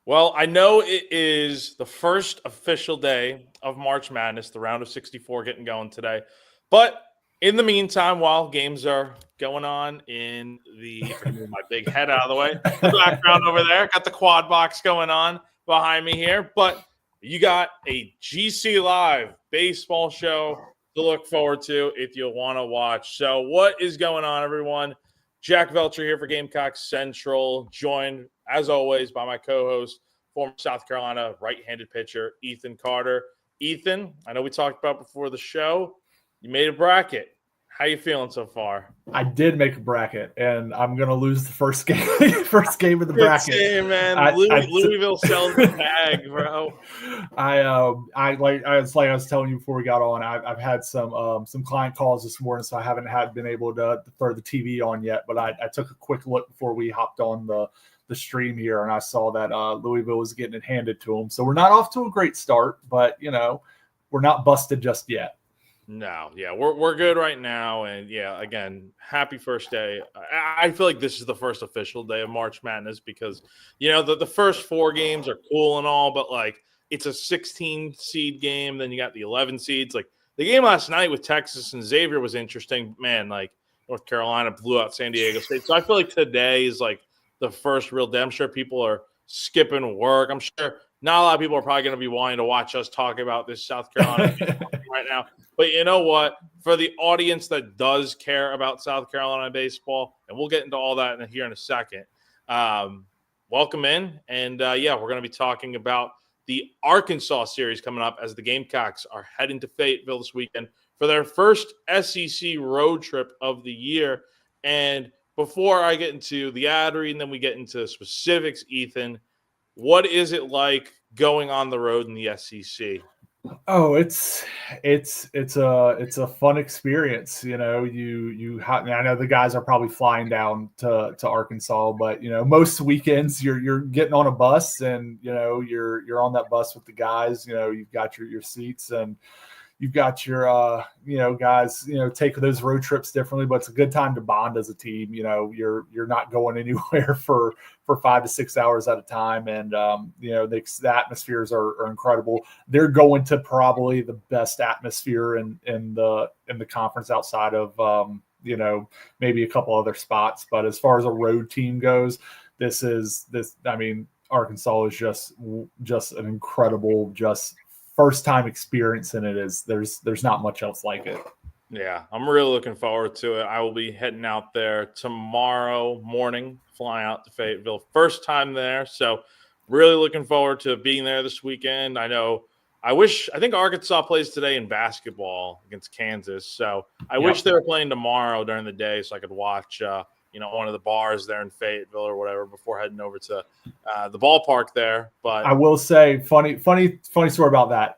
Well, I know it is the first official day of March Madness, the round of 64 getting going today. But in the meantime, while games are going on in the – move my big head out of the way. The background over there, got the quad box going on behind me here. But you got a GC Live baseball show to look forward to if you want to watch. So what is going on, everyone? Jack Veltri here for Gamecock Central, joined, as always, by my co-host, former South Carolina right-handed pitcher, Ethan Carter. Ethan, I know we talked about before the show. You made a bracket. How you feeling so far? I did make a bracket, and I'm gonna lose the first game. First game of the bracket. Insane, man. Louisville sells the bag, bro. I was telling you before we got on. I've had some client calls this morning, so I haven't been able to throw the TV on yet. But I took a quick look before we hopped on the stream here, and I saw that Louisville was getting it handed to them. So we're not off to a great start, but we're not busted just yet. No, yeah, we're good right now, and yeah, again, happy first day. I feel like this is the first official day of March Madness because the first 4 games are cool and all, but like it's a 16 seed game, then you got the 11 seeds. Like the game last night with Texas and Xavier was interesting, man. Like North Carolina blew out San Diego State, so I feel like today is like the first real day. I'm sure people are skipping work. I'm sure not a lot of people are probably going to be wanting to watch us talk about this South Carolina right now. But you know what? For the audience that does care about South Carolina baseball, and we'll get into all that here in a second, welcome in. And, we're going to be talking about the Arkansas series coming up as the Gamecocks are heading to Fayetteville this weekend for their first SEC road trip of the year. And before I get into the ad read and then we get into specifics, Ethan, what is it like going on the road in the SEC? Oh, it's a fun experience. I know the guys are probably flying down to Arkansas, but most weekends you're getting on a bus and you're on that bus with the guys. You've got your seats and you've got your guys take those road trips differently, but it's a good time to bond as a team. You're not going anywhere for 5 to 6 hours at a time, and the atmospheres are incredible. They're going to probably the best atmosphere in the conference outside of maybe a couple other spots. But as far as a road team goes, Arkansas is just an incredible first time experience, and there's not much else like it. Yeah, I'm really looking forward to it. I will be heading out there tomorrow morning, flying out to Fayetteville. First time there, so really looking forward to being there this weekend. I think Arkansas plays today in basketball against Kansas, so I wish they were playing tomorrow during the day so I could watch one of the bars there in Fayetteville or whatever before heading over to the ballpark there. But I will say, funny story about that.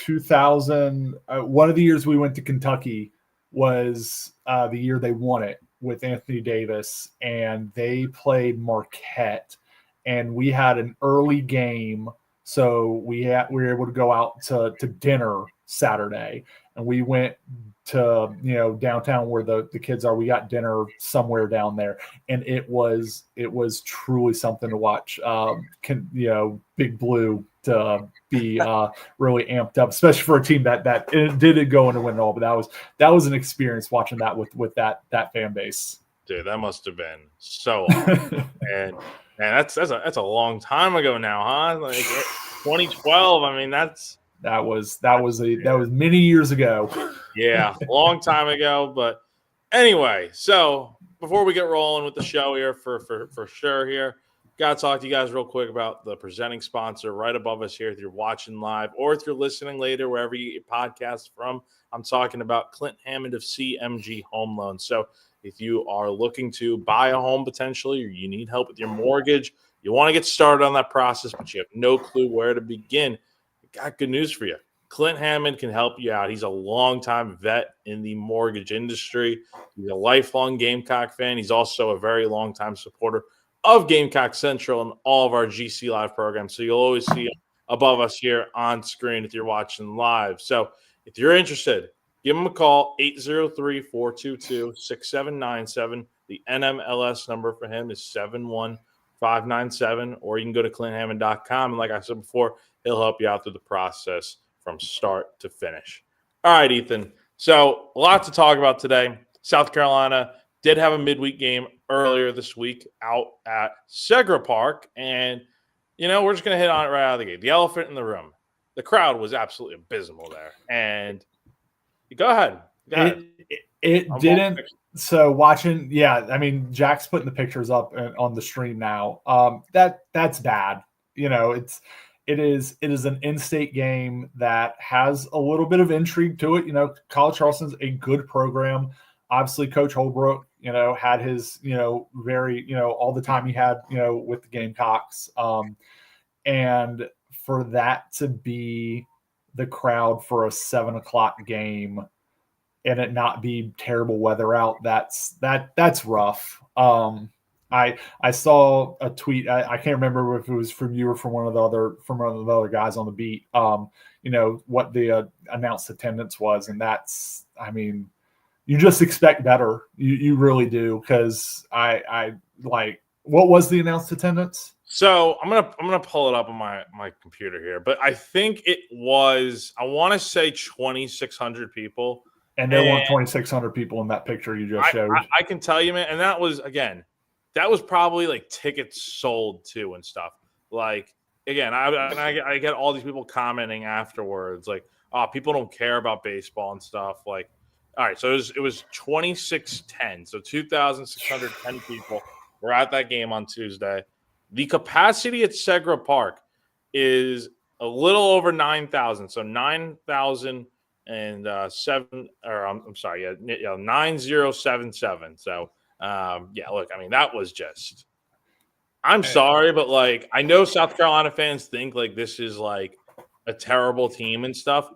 2000, one of the years we went to Kentucky was the year they won it with Anthony Davis, and they played Marquette, and we had an early game, so we were able to go out to dinner Saturday, and we went to downtown where the kids are. We got dinner somewhere down there, and it was truly something to watch. Big Blue to be really amped up, especially for a team that it didn't go into win it all, but that was an experience watching that with that fan base. Dude, that must have been so awesome. And that's a long time ago now, huh? Like 2012. I mean, that was many years ago. Yeah, a long time ago. But anyway, so before we get rolling with the show here for sure here, got to talk to you guys real quick about the presenting sponsor right above us here if you're watching live or if you're listening later, wherever you get podcasts from. I'm talking about Clint Hammond of CMG Home Loans. So if you are looking to buy a home potentially or you need help with your mortgage, you want to get started on that process, but you have no clue where to begin, I got good news for you. Clint Hammond can help you out. He's a longtime vet in the mortgage industry. He's a lifelong Gamecock fan. He's also a very long-time supporter of Gamecock Central and all of our GC Live programs. So you'll always see him above us here on screen if you're watching live. So if you're interested, give him a call, 803-422-6797. The NMLS number for him is 597, or you can go to ClintHammond.com. And like I said before, he'll help you out through the process from start to finish. All right, Ethan. So a lot to talk about today. South Carolina did have a midweek game earlier this week out at Segra Park. And, we're just going to hit on it right out of the gate. The elephant in the room. The crowd was absolutely abysmal there. And go ahead. It didn't. So watching, Jack's putting the pictures up on the stream now. That's bad. It is an in-state game that has a little bit of intrigue to it. College Charleston's a good program. Obviously, Coach Holbrook, had his, very, all the time he had, with the Gamecocks. And for that to be the crowd for a 7:00 game and it not be terrible weather out, that's rough. I saw a tweet. I can't remember if it was from you or from one of the other guys on the beat. What the announced attendance was, and that's, you just expect better. You really do, because I like, what was the announced attendance? So I'm gonna pull it up on my computer here, but I think it was, I want to say 2,600 people. And there weren't 2,600 people in that picture you just showed. I can tell you, man. And that was probably like tickets sold too and stuff. Like, again, I get all these people commenting afterwards, like, oh, people don't care about baseball and stuff. Like, all right, so it was 2,610. So 2,610 people were at that game on Tuesday. The capacity at Segra Park is a little over 9,000. So 9,000. And 9077. So look, that was just, I'm sorry, but like, I know South Carolina fans think like this is like a terrible team and stuff.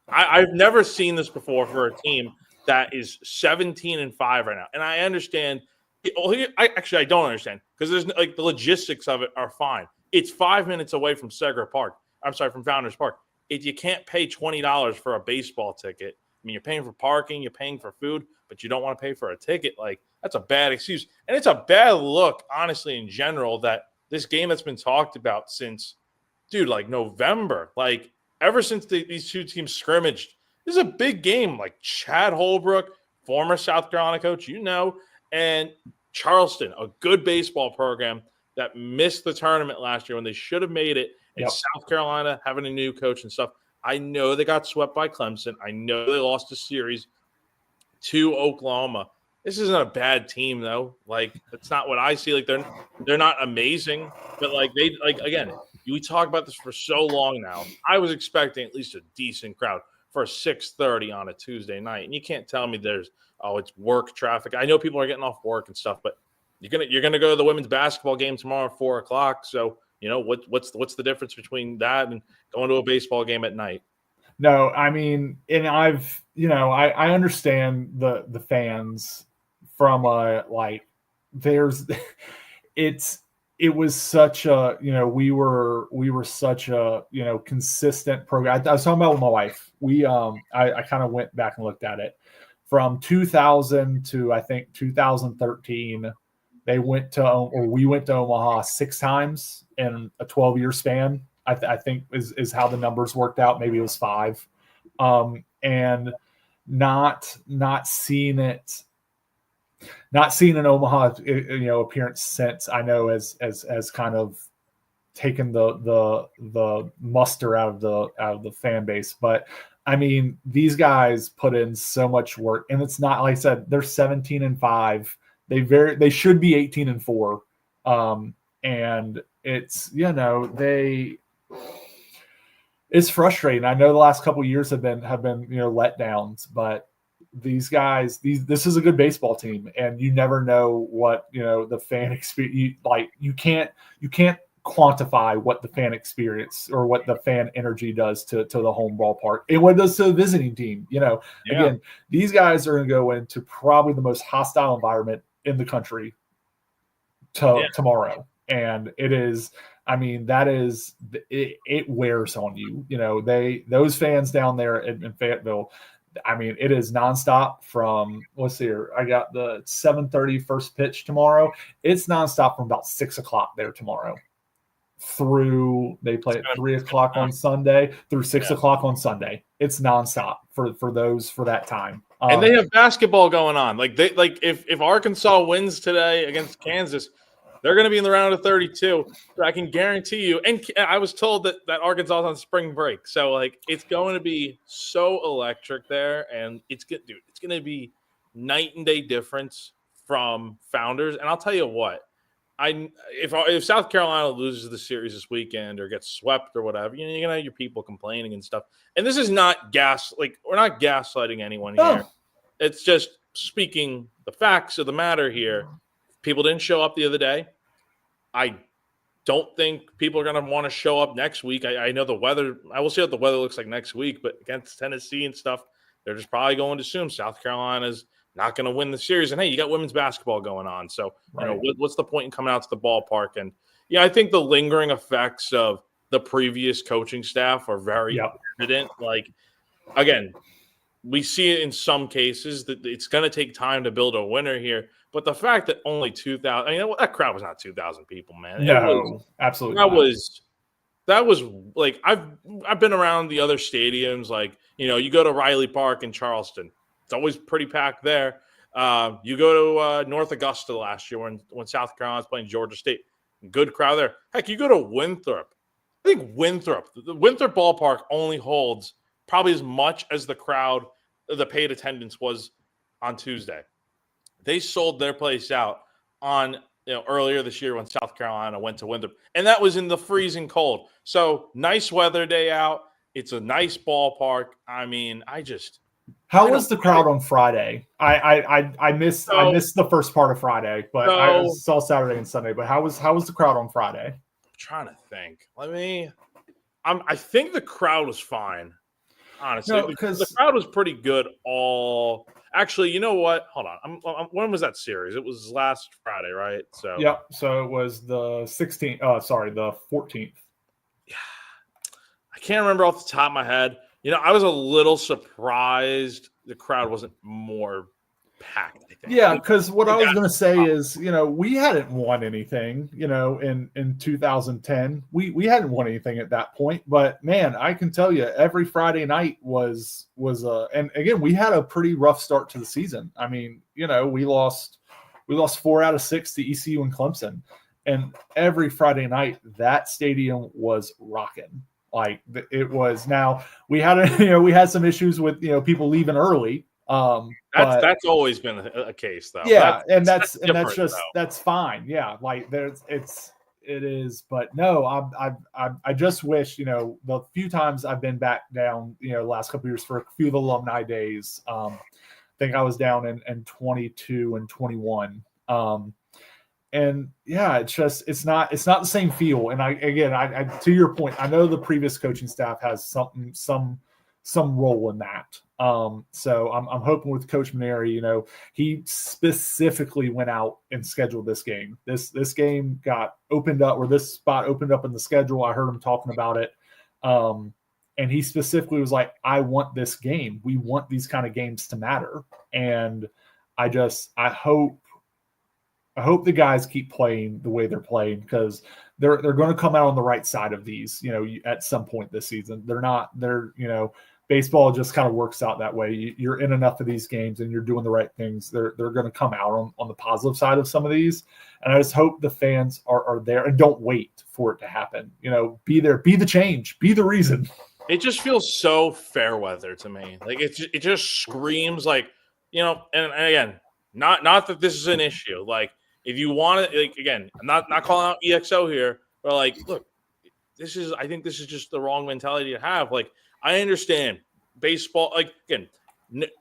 I've never seen this before for a team that is 17-5 right now. And I understand. I don't understand, because there's like, the logistics of it are fine. It's 5 minutes away from Segra Park. I'm sorry, from Founders Park. If you can't pay $20 for a baseball ticket, you're paying for parking, you're paying for food, but you don't want to pay for a ticket. Like, that's a bad excuse. And it's a bad look, honestly, in general, that this game that's been talked about since, like November, like ever since these two teams scrimmaged, this is a big game. Like Chad Holbrook, former South Carolina coach, and Charleston, a good baseball program that missed the tournament last year when they should have made it. And South Carolina having a new coach and stuff. I know they got swept by Clemson. I know they lost a series to Oklahoma. This isn't a bad team, though. Like, it's not what I see. Like, they're not amazing, but again, we talk about this for so long now. I was expecting at least a decent crowd for 6:30 on a Tuesday night, and you can't tell me it's work traffic. I know people are getting off work and stuff, but you're gonna go to the women's basketball game tomorrow at 4:00. So. What's the difference between that and going to a baseball game at night? No, and I understand the fans from it was such a, we were such a, consistent program. I was talking about with my wife. I kind of went back and looked at it from 2000 to, I think, 2013. We went to Omaha 6 times in a 12-year span. I think is how the numbers worked out. Maybe it was 5, and not seeing it, not seeing an Omaha appearance since, I know, as kind of taken the muster out of the fan base. But these guys put in so much work, and it's not, like I said, they're 17-5. They should be 18-4. And it's, it's frustrating. I know the last couple of years have been letdowns, but these guys, this is a good baseball team, and you never know what, the fan experience, you can't quantify what the fan experience or what the fan energy does to the home ballpark and what it does to the visiting team. Again, these guys are going to go into probably the most hostile environment in the country tomorrow. And it is, it wears on you. Those fans down there in Fayetteville, I mean, it is nonstop from, let's see here. I got the 7:30 first pitch tomorrow. It's nonstop from about 6 o'clock there tomorrow through, they play at 3 o'clock on Sunday through 6 o'clock on Sunday. It's nonstop for that time. And they have basketball going on. Like if Arkansas wins today against Kansas, they're going to be in the round of 32. So I can guarantee you. And I was told that Arkansas is on spring break, so like it's going to be so electric there, and it's good, dude. It's going to be night and day difference from Founders. And I'll tell you what, if South Carolina loses the series this weekend or gets swept or whatever, you're going to have your people complaining and stuff. And this is not we're not gaslighting anyone here. It's just speaking the facts of the matter here. People didn't show up the other day. I don't think people are going to want to show up next week. I know the weather. I will see what the weather looks like next week, but against Tennessee and stuff, they're just probably going to assume South Carolina's not going to win the series. And hey, you got women's basketball going on, so what's the point in coming out to the ballpark? And I think the lingering effects of the previous coaching staff are very evident. Like, again, we see it in some cases that it's going to take time to build a winner here. But the fact that only 2,000, that crowd was not 2,000 people, man. No, absolutely not. That was like, I've been around the other stadiums. Like, you go to Riley Park in Charleston. It's always pretty packed there. You go to North Augusta last year when South Carolina was playing Georgia State. Good crowd there. Heck, you go to Winthrop. I think the Winthrop ballpark only holds probably as much as the crowd, the paid attendance was on Tuesday. They sold their place out on earlier this year when South Carolina went to Winthrop, and that was in the freezing cold. So nice weather day out. It's a nice ballpark. I mean, How was the crowd on Friday? I missed the first part of Friday, but I saw Saturday and Sunday. But how was the crowd on Friday? I'm trying to think. I think the crowd was fine. Honestly, because the crowd was pretty good all. Actually, you know what? Hold on. When was that series? It was last Friday, right? So So it was the 16th. The 14th. Yeah, I can't remember off the top of my head. I was a little surprised the crowd wasn't more packed. I think. Yeah, because what I was going to say is, we hadn't won anything, in 2010. We hadn't won anything at that point. But man, I can tell you, every Friday night was and again, we had a pretty rough start to the season. I mean, we lost 4 out of 6 to ECU and Clemson, and every Friday night that stadium was rocking. Like it was. Now we had we had some issues with people leaving early. That's always been a case, though. Yeah, that's fine. Yeah, like it is. But no, I just wish the few times I've been back down the last couple of years for a few of the alumni days. I think I was down in 22 and 21. And yeah, it's not the same feel. And I to your point, I know the previous coaching staff has some role in that. So I'm hoping with Coach Maneri, he specifically went out and scheduled this game. This game got opened up, or this spot opened up in the schedule. I heard him talking about it. And he specifically was like, I want this game. We want these kind of games to matter. And I hope the guys keep playing the way they're playing, because they're going to come out on the right side of these, at some point this season. Baseball just kind of works out that way. You're in enough of these games and you're doing the right things. They're going to come out on the positive side of some of these. And I just hope the fans are there and don't wait for it to happen. Be there, be the change, be the reason. It just feels so fair weather to me. Like it just screams like, and again, not that this is an issue. Like, if you want it, like, again, I'm not calling out EXO here, but like, look, I think this is just the wrong mentality to have. Like, I understand baseball, like, again,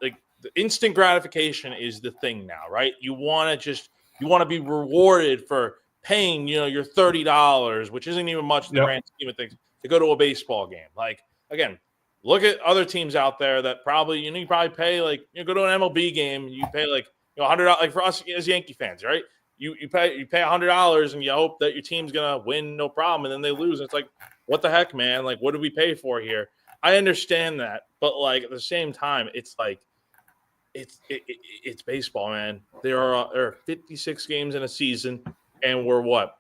like the instant gratification is the thing now, right? You want to be rewarded for paying, your $30, which isn't even much in the grand scheme of things, to go to a baseball game. Like, again, look at other teams out there that probably, you probably pay, like, go to an MLB game, you pay like, $100, like for us as Yankee fans, right? You pay $100 and you hope that your team's gonna win, no problem, and then they lose. It's like, what the heck, man? Like, what did we pay for here? I understand that, But like at the same time, it's like it's baseball, man. There are 56 games in a season, and we're what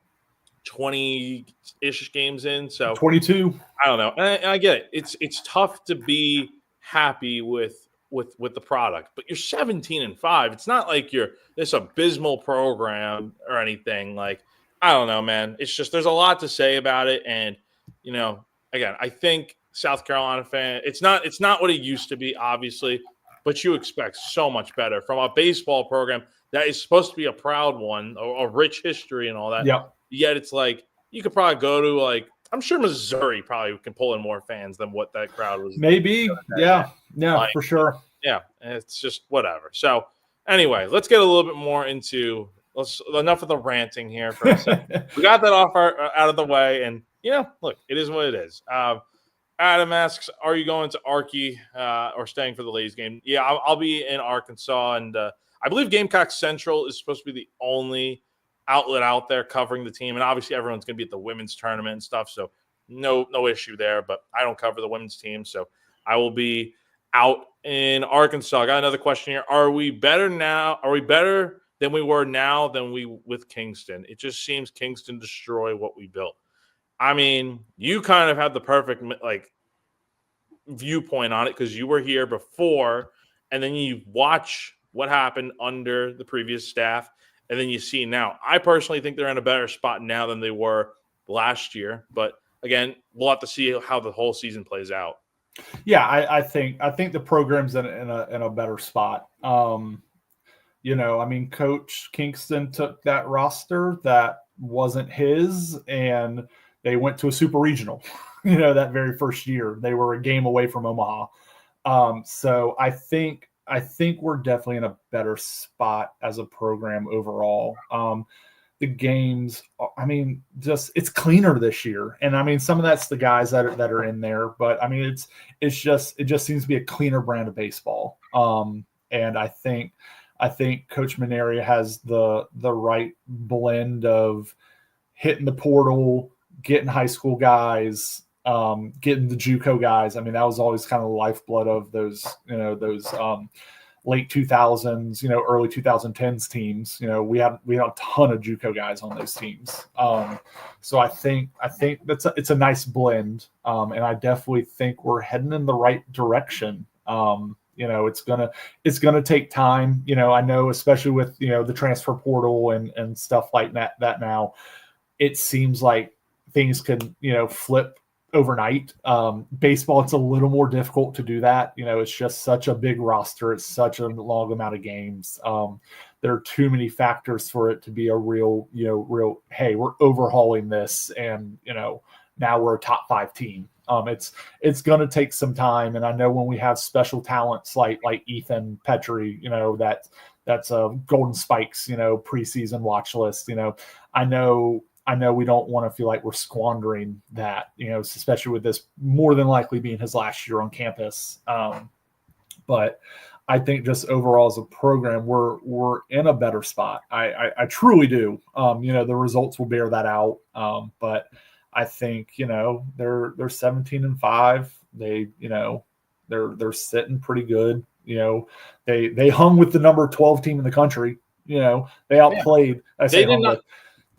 20-ish games in. So 22. I don't know, and I get it. It's tough to be happy with the product, but you're 17-5. It's not like you're this abysmal program or anything. Like I don't know, man. It's just there's a lot to say about it, and again, I think South Carolina fan. It's not what it used to be, obviously, but you expect so much better from a baseball program that is supposed to be a proud one, a rich history and all that. Yep. Yet it's like you could probably go to like I'm sure Missouri probably can pull in more fans than what that crowd was. Maybe. Yeah, like, for sure. Yeah, it's just whatever. So anyway, let's get a little bit more into enough of the ranting here for a second. We got that out of the way, and look, it is what it is. Adam asks, "Are you going to Arky or staying for the ladies game?" Yeah, I'll be in Arkansas, and I believe Gamecock Central is supposed to be the only outlet out there covering the team, and obviously everyone's going to be at the women's tournament and stuff, so no issue there. But I don't cover the women's team, so I will be out in Arkansas. I got another question here. Are we better now? Are we better than we were now than we with Kingston? It just seems Kingston destroyed what we built. I mean, you kind of had the perfect viewpoint on it because you were here before, and then you watch what happened under the previous staff, and then you see now. I personally think they're in a better spot now than they were last year, but again, we'll have to see how the whole season plays out. Yeah, I think the program's in a better spot. I mean, Coach Kingston took that roster that wasn't his, and they went to a super regional. That very first year they were a game away from Omaha. So I think we're definitely in a better spot as a program overall. The games, I mean, it's cleaner this year, and I mean some of that's the guys that are in there, but I mean it just seems to be a cleaner brand of baseball. And I think Coach Maneria has the right blend of hitting the portal, getting high school guys, getting the JUCO guys. I mean, that was always kind of the lifeblood of those late 2000s, early 2010s teams. We had a ton of JUCO guys on those teams. So I think it's a nice blend, and I definitely think we're heading in the right direction. It's gonna take time. I know, especially with the transfer portal and stuff like that now, it seems like things can flip overnight. Baseball, it's a little more difficult to do that. It's just such a big roster. It's such a long amount of games. There are too many factors for it to be a real, hey, we're overhauling this, and now we're a top 5 team. It's going to take some time, and I know when we have special talents like Ethan Petrie, that's a Golden Spikes, preseason watch list. I know we don't want to feel like we're squandering that, especially with this more than likely being his last year on campus. But I think just overall as a program, we're in a better spot. I truly do. The results will bear that out. But I think they're 17-5. They're sitting pretty good. They hung with the number 12 team in the country. They outplayed.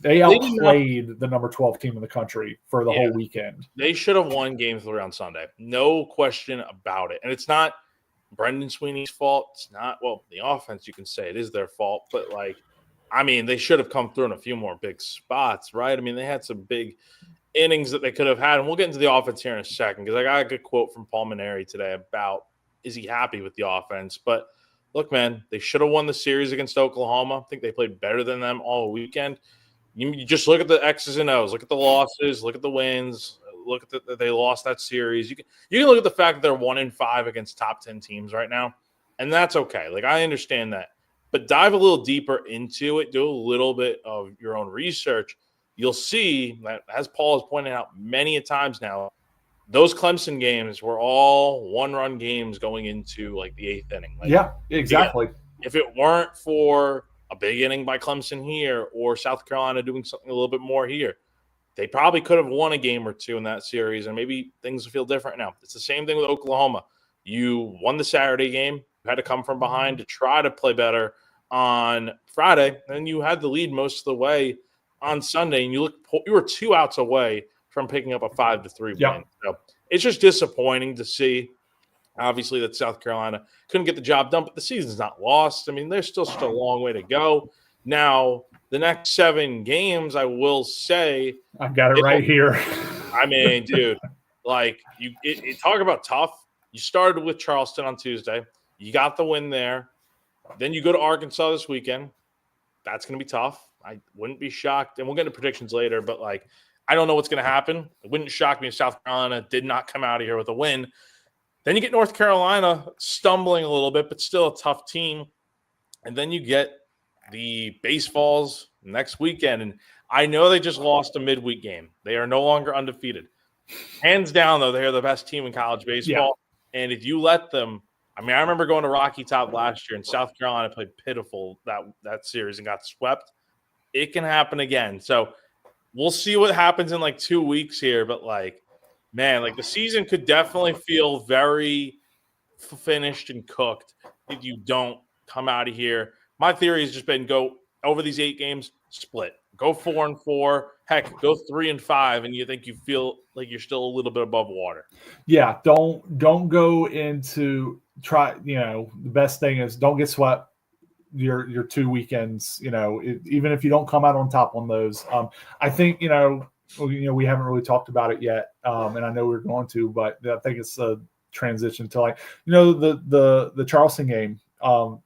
They outplayed the number 12 team in the country for the whole weekend. They should have won game 3 on Sunday. No question about it. And it's not Brendan Sweeney's fault. It's not, the offense, you can say it is their fault. But, they should have come through in a few more big spots, right? I mean, they had some big innings that they could have had. And we'll get into the offense here in a second because I got a good quote from Paul Maneri today about is he happy with the offense. But, look, man, they should have won the series against Oklahoma. I think they played better than them all weekend. You just look at the X's and O's, look at the losses, look at the wins, look at they lost that series. You can look at the fact that they're 1-5 against top 10 teams right now, and that's okay. I understand that, but dive a little deeper into it, do a little bit of your own research. You'll see that, as Paul has pointed out many a times now, those Clemson games were all one-run games going into the 8th inning. Yeah, exactly. Again, if it weren't for a big inning by Clemson here or South Carolina doing something a little bit more here, they probably could have won a game or two in that series, and maybe things will feel different now. It's the same thing with Oklahoma. You won the Saturday game. You had to come from behind to try to play better on Friday. And you had the lead most of the way on Sunday. And you were 2 outs away from picking up a 5-3 win. So it's just disappointing to see. Obviously, that South Carolina couldn't get the job done, but the season's not lost. I mean, there's still a long way to go. Now, the next 7 games, I will say, I've got it right here. I mean, dude, like you talk about tough. You started with Charleston on Tuesday. You got the win there. Then you go to Arkansas this weekend. That's going to be tough. I wouldn't be shocked, and we'll get into predictions later. But like, I don't know what's going to happen. It wouldn't shock me if South Carolina did not come out of here with a win. Then you get North Carolina stumbling a little bit, but still a tough team. And then you get the Baseballs next weekend. And I know they just lost a midweek game. They are no longer undefeated. Hands down, though, they are the best team in college baseball. Yeah. And if you let them – I mean, I remember going to Rocky Top last year, and South Carolina played pitiful that series and got swept. It can happen again. So we'll see what happens in like 2 weeks here. But, like, man, like the season could definitely feel very finished and cooked if you don't come out of here. My theory has just been go over these 8 games, split. Go 4-4. Heck, go 3-5, and you think you feel like you're still a little bit above water. Yeah, don't go into the best thing is don't get swept your 2 weekends, even if you don't come out on top on those. I think, we haven't really talked about it yet. And I know we're going to, but I think it's a transition to the Charleston game.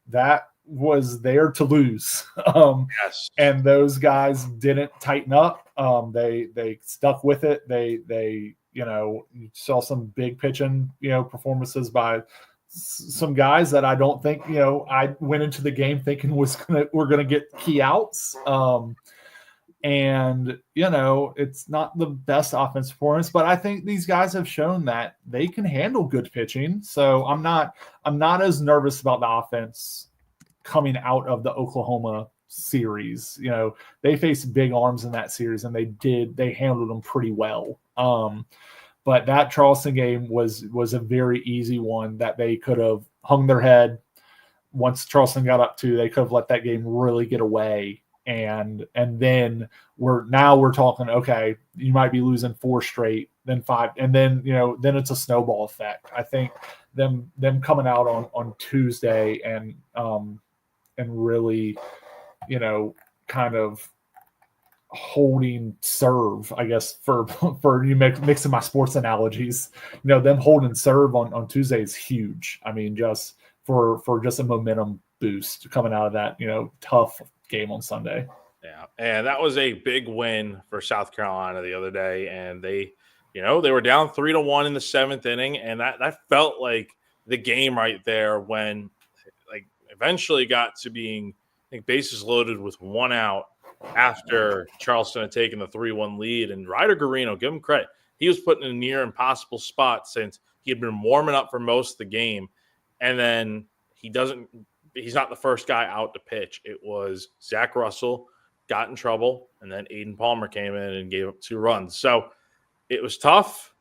That was there to lose. Yes. And those guys didn't tighten up. They stuck with it. They you saw some big pitching, performances by some guys that I don't think, I went into the game thinking we're going to get key outs. And, it's not the best offense performance, but I think these guys have shown that they can handle good pitching. So I'm not as nervous about the offense coming out of the Oklahoma series. They faced big arms in that series, and they handled them pretty well. But that Charleston game was a very easy one that they could have hung their head. Once Charleston got up 2, they could have let that game really get away. And then we're talking, okay, you might be losing 4 straight, then 5, and then then it's a snowball effect. I think them coming out on Tuesday and really, kind of holding serve, I guess, for you mixing my sports analogies, them holding serve on Tuesday is huge. I mean, just for just a momentum boost coming out of that, tough game on Sunday. Yeah. And that was a big win for South Carolina the other day. And they were down 3-1 in the 7th inning. And that felt like the game right there when like eventually got to being, I think, bases loaded with 1 out after Charleston had taken the 3-1 lead. And Ryder Garino, give him credit, he was put in a near impossible spot since he had been warming up for most of the game. And then he's not the first guy out to pitch. It was Zach Russell got in trouble, and then Aiden Palmer came in and gave up 2 runs. So it was tough.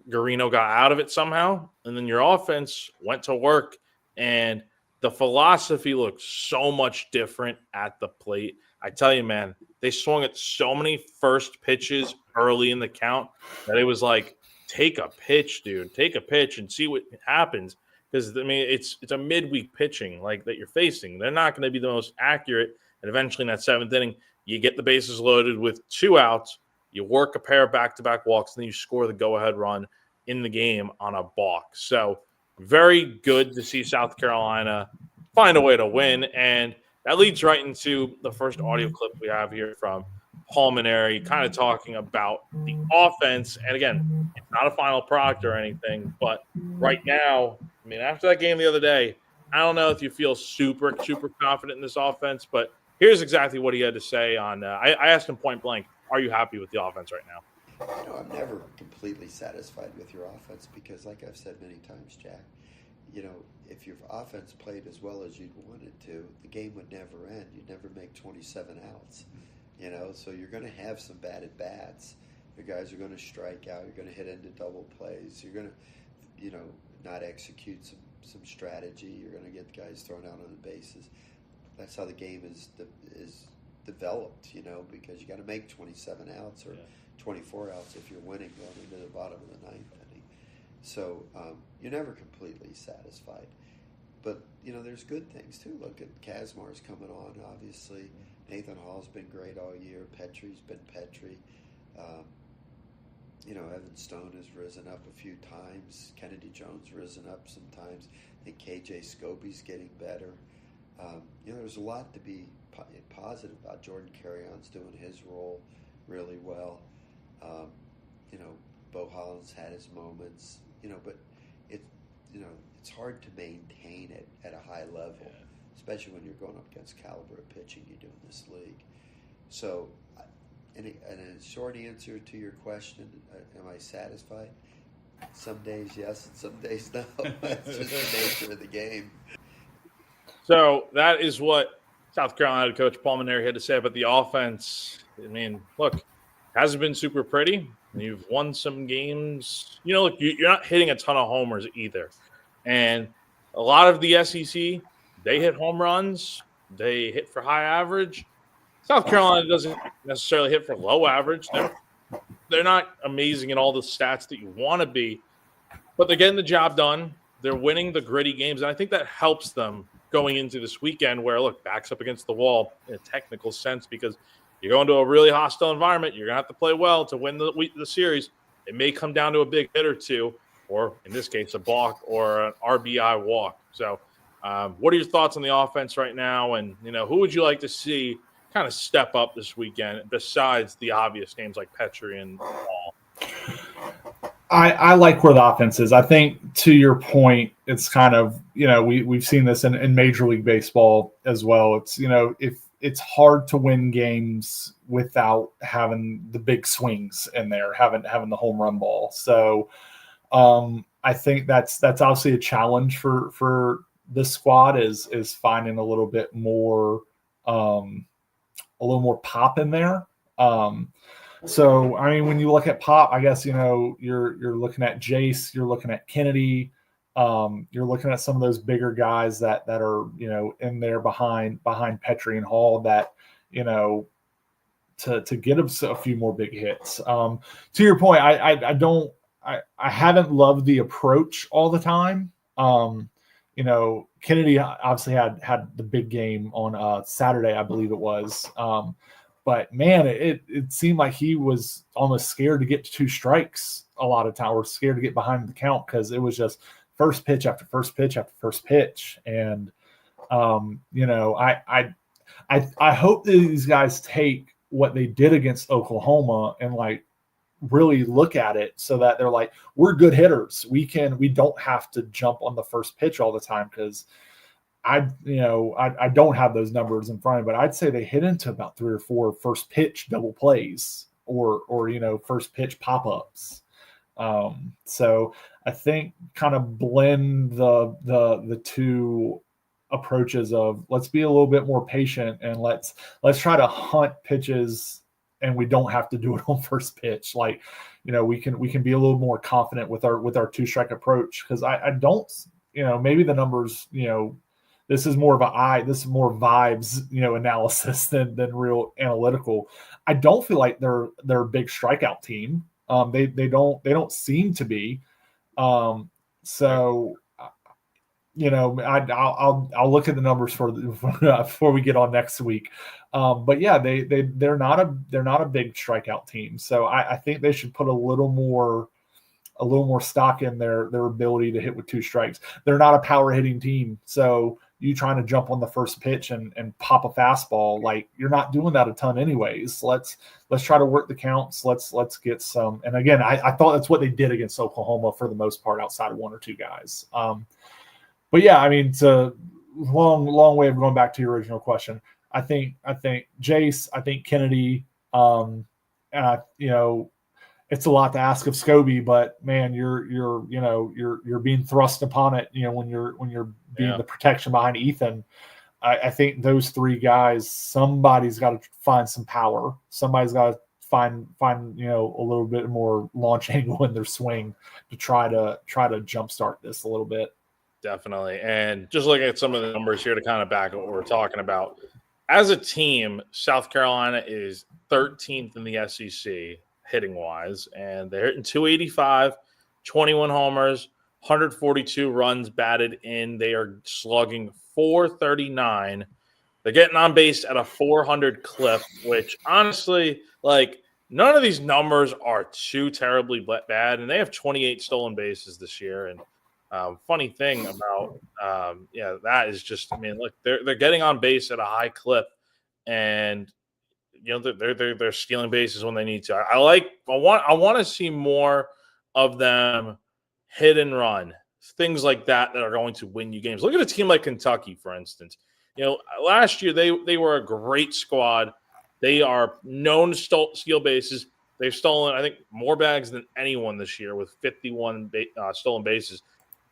Garino got out of it somehow, and then your offense went to work, and the philosophy looked so much different at the plate. I tell you, man, they swung at so many first pitches early in the count that it was like, take a pitch, dude. Take a pitch and see what happens. Because, I mean, it's a midweek pitching like that you're facing. They're not going to be the most accurate. And eventually in that 7th inning, you get the bases loaded with 2 outs. You work a pair of back-to-back walks, and then you score the go-ahead run in the game on a balk. So very good to see South Carolina find a way to win. And that leads right into the first audio clip we have here from Paul Maneri, kind of talking about the offense. And again, it's not a final product or anything, but right now, I mean, after that game the other day, I don't know if you feel super, super confident in this offense, but here's exactly what he had to say on I asked him point blank, are you happy with the offense right now? I'm never completely satisfied with your offense because, like I've said many times, Jack, if your offense played as well as you'd want it to, the game would never end. You'd never make 27 outs, so you're going to have some bad at-bats. The guys are going to strike out. You're going to hit into double plays. You're going to, not execute some strategy. You're going to get guys thrown out on the bases. That's how the game is developed, because you got to make 27 outs or 24 outs if you're winning going into the bottom of the ninth inning. So you're never completely satisfied. But, there's good things, too. Look at Kazmar's coming on, obviously. Nathan Hall's been great all year. Petri's been Petri. Evan Stone has risen up a few times. Kennedy Jones risen up sometimes. I think KJ Scobie's getting better. There's a lot to be positive about. Jordan Carrion's doing his role really well. Bo Holland's had his moments, but it's hard to maintain it at a high level, especially when you're going up against caliber of pitching you do in this league. So, and a short answer to your question, am I satisfied? Some days yes, and some days no. That's just the nature of the game. So that is what South Carolina head coach Paul Mainieri had to say about the offense. I mean, look, hasn't been super pretty. You've won some games. Look, you're not hitting a ton of homers either. And a lot of the SEC, they hit home runs. They hit for high average. South Carolina doesn't necessarily hit for low average. They're not amazing in all the stats that you want to be, but they're getting the job done. They're winning the gritty games, and I think that helps them going into this weekend where, look, backs up against the wall in a technical sense because you're going to a really hostile environment. You're going to have to play well to win the series. It may come down to a big hit or two, or in this case, a balk or an RBI walk. So what are your thoughts on the offense right now? And, who would you like to see kind of step up this weekend besides the obvious names like Petri and Hall? I like where the offense is. I think to your point, it's kind of, we've seen this in Major League Baseball as well. It's, if it's hard to win games without having the big swings in there, having the home run ball. So I think that's obviously a challenge for this squad is finding a little bit more pop in there. So, I mean, when you look at pop, I guess, you're looking at Jace, you're looking at Kennedy, you're looking at some of those bigger guys that are, in there behind Petri and Hall that, to get them a few more big hits. To your point, I haven't loved the approach all the time. Kennedy obviously had the big game on Saturday, I believe it was. But man, it seemed like he was almost scared to get to two strikes a lot of time, or scared to get behind the count because it was just first pitch after first pitch after first pitch. And I hope that these guys take what they did against Oklahoma and really look at it so that they're like, we're good hitters. We don't have to jump on the first pitch all the time because I don't have those numbers in front of me, but I'd say they hit into about 3 or 4 first pitch double plays or first pitch pop-ups. So I think kind of blend the two approaches of let's be a little bit more patient and let's try to hunt pitches and we don't have to do it on first pitch. We can be a little more confident with our two strike approach. Cause I don't, maybe the numbers, this is more vibes, analysis than real analytical. I don't feel like they're a big strikeout team. They don't seem to be. So, I'll look at the numbers before we get on next week. But yeah, they're not a big strikeout team. So I think they should put a little more stock in their ability to hit with two strikes. They're not a power hitting team. So you trying to jump on the first pitch and pop a fastball, you're not doing that a ton anyways. Let's try to work the counts. Let's get some. And again, I thought that's what they did against Oklahoma for the most part, outside of one or two guys. But yeah, I mean, it's a long way of going back to your original question. I think Jace, I think Kennedy, and it's a lot to ask of Scobie, but man, you're being thrust upon it. When you're being the protection behind Ethan, I think those three guys, somebody's got to find some power. Somebody's got to find a little bit more launch angle in their swing to try to jumpstart this a little bit. Definitely. And just looking at some of the numbers here to kind of back up what we're talking about. As a team, South Carolina is 13th in the SEC hitting wise, and they're hitting 285, 21 homers, 142 runs batted in. They are slugging 439. They're getting on base at a 400 clip, which honestly, like, none of these numbers are too terribly bad. And they have 28 stolen bases this year. And funny thing about that is just, I mean, look, they're getting on base at a high clip, and they're stealing bases when they need to. I want to see more of them hit and run, things like that are going to win you games. Look at a team like Kentucky, for instance. Last year they were a great squad. They are known to steal bases. They've stolen, I think, more bags than anyone this year with 51 stolen bases.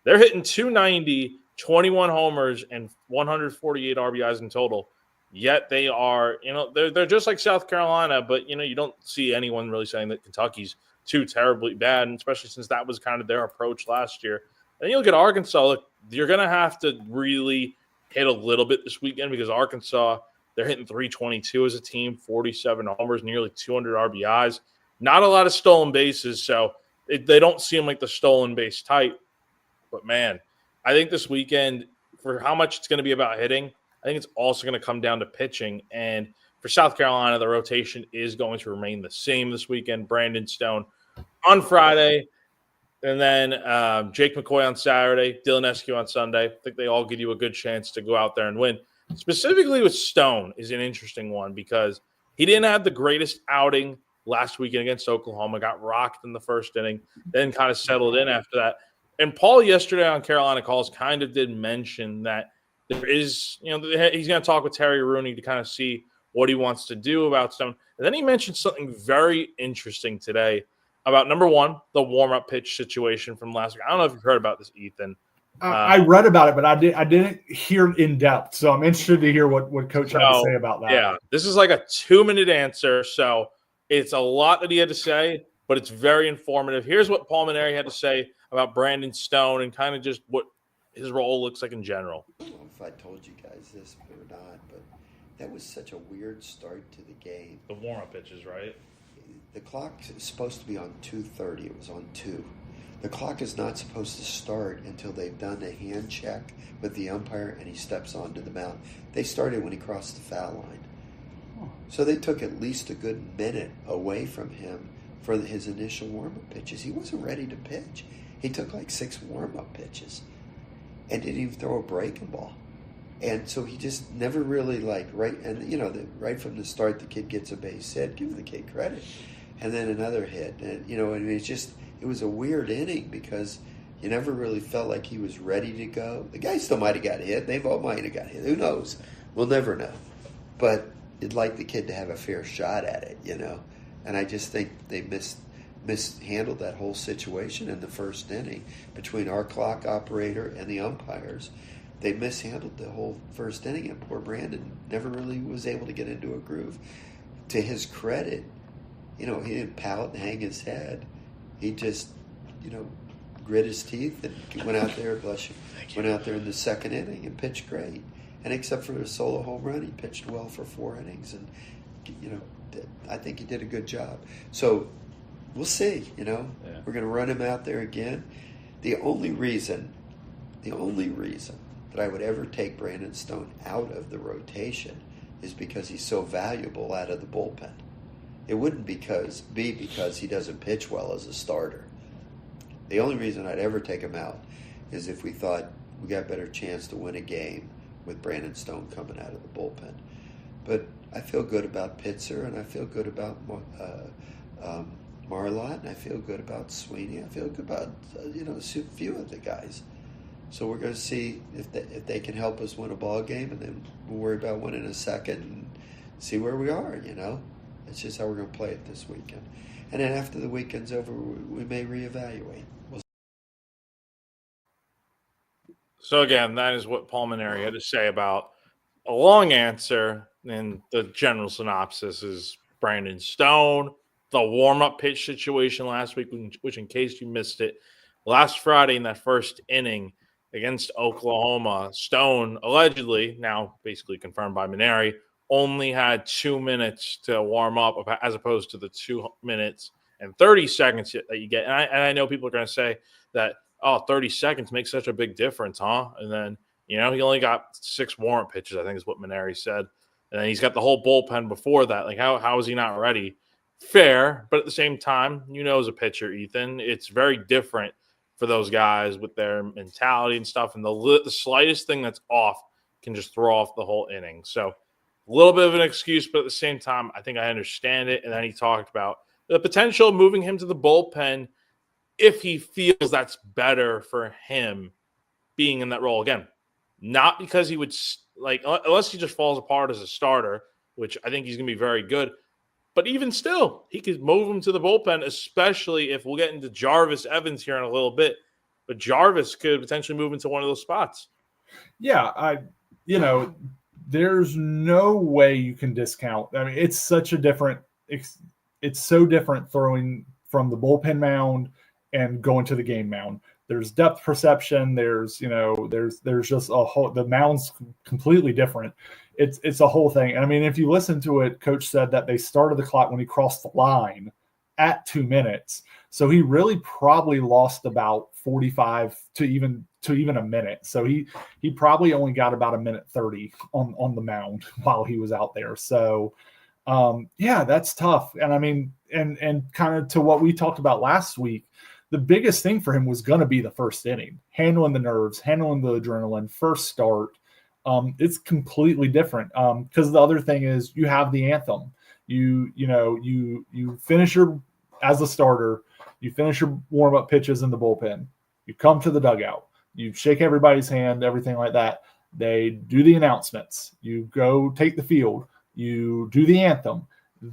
They're hitting 290, 21 homers, and 148 RBIs in total. Yet they are, they're just like South Carolina, but, you don't see anyone really saying that Kentucky's too terribly bad, and especially since that was kind of their approach last year. And you look at Arkansas, look, you're going to have to really hit a little bit this weekend because Arkansas, they're hitting 322 as a team, 47 homers, nearly 200 RBIs. Not a lot of stolen bases, so they don't seem like the stolen base type. But, man, I think this weekend, for how much it's going to be about hitting, I think it's also going to come down to pitching. And for South Carolina, the rotation is going to remain the same this weekend. Brandon Stone on Friday, and then Jake McCoy on Saturday, Dylan Eskew on Sunday. I think they all give you a good chance to go out there and win. Specifically with Stone is an interesting one because he didn't have the greatest outing last weekend against Oklahoma, got rocked in the first inning, then kind of settled in after that. And Paul yesterday on Carolina Calls kind of did mention that there is, he's going to talk with Terry Rooney to kind of see what he wants to do about Stone. And then he mentioned something very interesting today about, number one, the warm-up pitch situation from last week. I don't know if you've heard about this, Ethan. I read about it, but I didn't hear it in depth. So I'm interested to hear what Coach had to say about that. Yeah, this is like a 2-minute answer. So it's a lot that he had to say, but it's very informative. Here's what Paul Mainieri had to say about Brandon Stone and kind of just what his role looks like in general. I don't know if I told you guys this or not, but that was such a weird start to the game. The warm-up pitches, right? The clock is supposed to be on 2:30. It was on 2. The clock is not supposed to start until they've done a hand check with the umpire and he steps onto the mound. They started when he crossed the foul line. So they took at least a good minute away from him for his initial warm-up pitches. He wasn't ready to pitch. He took like 6 warm-up pitches and didn't even throw a breaking ball. And so he just never really right from the start, the kid gets a base hit. Give the kid credit. And then another hit. And, it was a weird inning because you never really felt like he was ready to go. The guy still might have got hit. They all might have got hit. Who knows? We'll never know. But you'd like the kid to have a fair shot at it, And I just think they mishandled that whole situation in the first inning between our clock operator and the umpires. They mishandled the whole first inning, and poor Brandon never really was able to get into a groove. To his credit, he didn't pout and hang his head. He just, grit his teeth and went out there, went out there in the second inning and pitched great. And except for a solo home run, he pitched well for 4 innings. And, I think he did a good job. So we'll see, We're going to run him out there again. The only reason that I would ever take Brandon Stone out of the rotation is because he's so valuable out of the bullpen. It wouldn't be because he doesn't pitch well as a starter. The only reason I'd ever take him out is if we thought we got a better chance to win a game with Brandon Stone coming out of the bullpen. But I feel good about Pitzer, and I feel good about Marlott, and I feel good about Sweeney. I feel good about a few of the guys. So we're going to see if they can help us win a ball game, and then we'll worry about winning a second and see where we are. It's just how we're going to play it this weekend. And then after the weekend's over, we may reevaluate. So again, that is what Paul Mainieri had to say about a long answer, and the general synopsis is Brandon Stone the warm-up pitch situation last week, which in case you missed it, last Friday in that first inning against Oklahoma, Stone allegedly, now basically confirmed by Maneri, only had 2 minutes to warm up as opposed to the 2 minutes and 30 seconds that you get. And I know people are going to say that, 30 seconds makes such a big difference, huh? And then, he only got 6 warrant pitches, I think is what Maneri said. And then he's got the whole bullpen before that. Like, how is he not ready? Fair, but at the same time, as a pitcher, Ethan, it's very different for those guys with their mentality and stuff. And the slightest thing that's off can just throw off the whole inning. So a little bit of an excuse, but at the same time, I think I understand it. And then he talked about the potential of moving him to the bullpen if he feels that's better for him being in that role. Again, not because he would unless he just falls apart as a starter, which I think he's going to be very good. But even still, he could move him to the bullpen, especially if we'll get into Jarvis Evans here in a little bit. But Jarvis could potentially move into one of those spots. Yeah, there's no way you can discount. I mean, it's such a different it's so different throwing from the bullpen mound and going to the game mound. There's depth perception. There's just a whole, the mound's completely different. It's a whole thing. And I mean, if you listen to it, Coach said that they started the clock when he crossed the line at 2 minutes. So he really probably lost about 45 to even a minute. So he probably only got about 1:30 on the mound while he was out there. So that's tough. And I mean, and kind of to what we talked about last week, the biggest thing for him was going to be the first inning, handling the nerves, handling the adrenaline, first start. It's completely different. Because the other thing is you have the anthem. You finish as a starter, you finish your warm-up pitches in the bullpen. You come to the dugout. You shake everybody's hand, everything like that. They do the announcements. You go take the field. You do the anthem.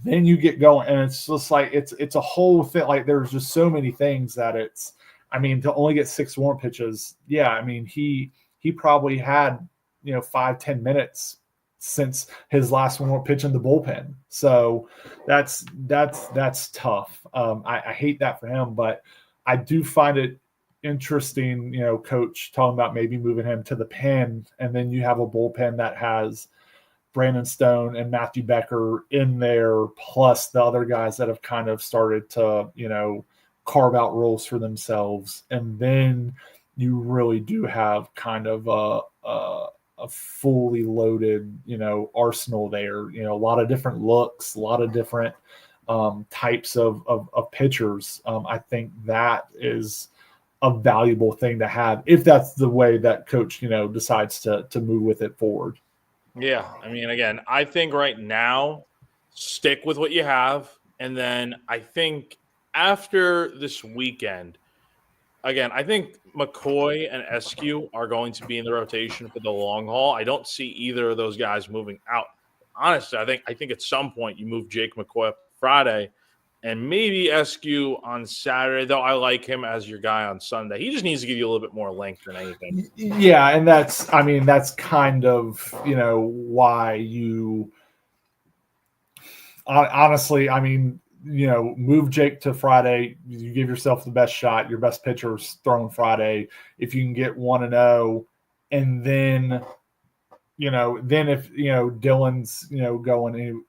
Then you get going, and it's just like it's a whole thing. Like there's just so many things that to only get 6 warm pitches. Yeah, I mean he probably had 5-10 minutes since his last warm pitch in the bullpen. So that's tough. I hate that for him, but I do find it interesting. Coach talking about maybe moving him to the pen, and then you have a bullpen that has Brandon Stone and Matthew Becker in there, plus the other guys that have kind of started to, carve out roles for themselves. And then you really do have kind of a fully loaded, arsenal there, a lot of different looks, a lot of different types of pitchers. I think that is a valuable thing to have if that's the way that coach, decides to move with it forward. Yeah, I mean, again, I think right now, stick with what you have. And then I think after this weekend, again, I think McCoy and Eskew are going to be in the rotation for the long haul. I don't see either of those guys moving out. Honestly, I think at some point you move Jake McCoy up Friday and maybe Eskew on Saturday, though I like him as your guy on Sunday. He just needs to give you a little bit more length than anything. Yeah, and that's kind of, why you honestly, move Jake to Friday. You give yourself the best shot. Your best pitcher's thrown Friday. If you can get 1-0, and then, if, Dylan's, going,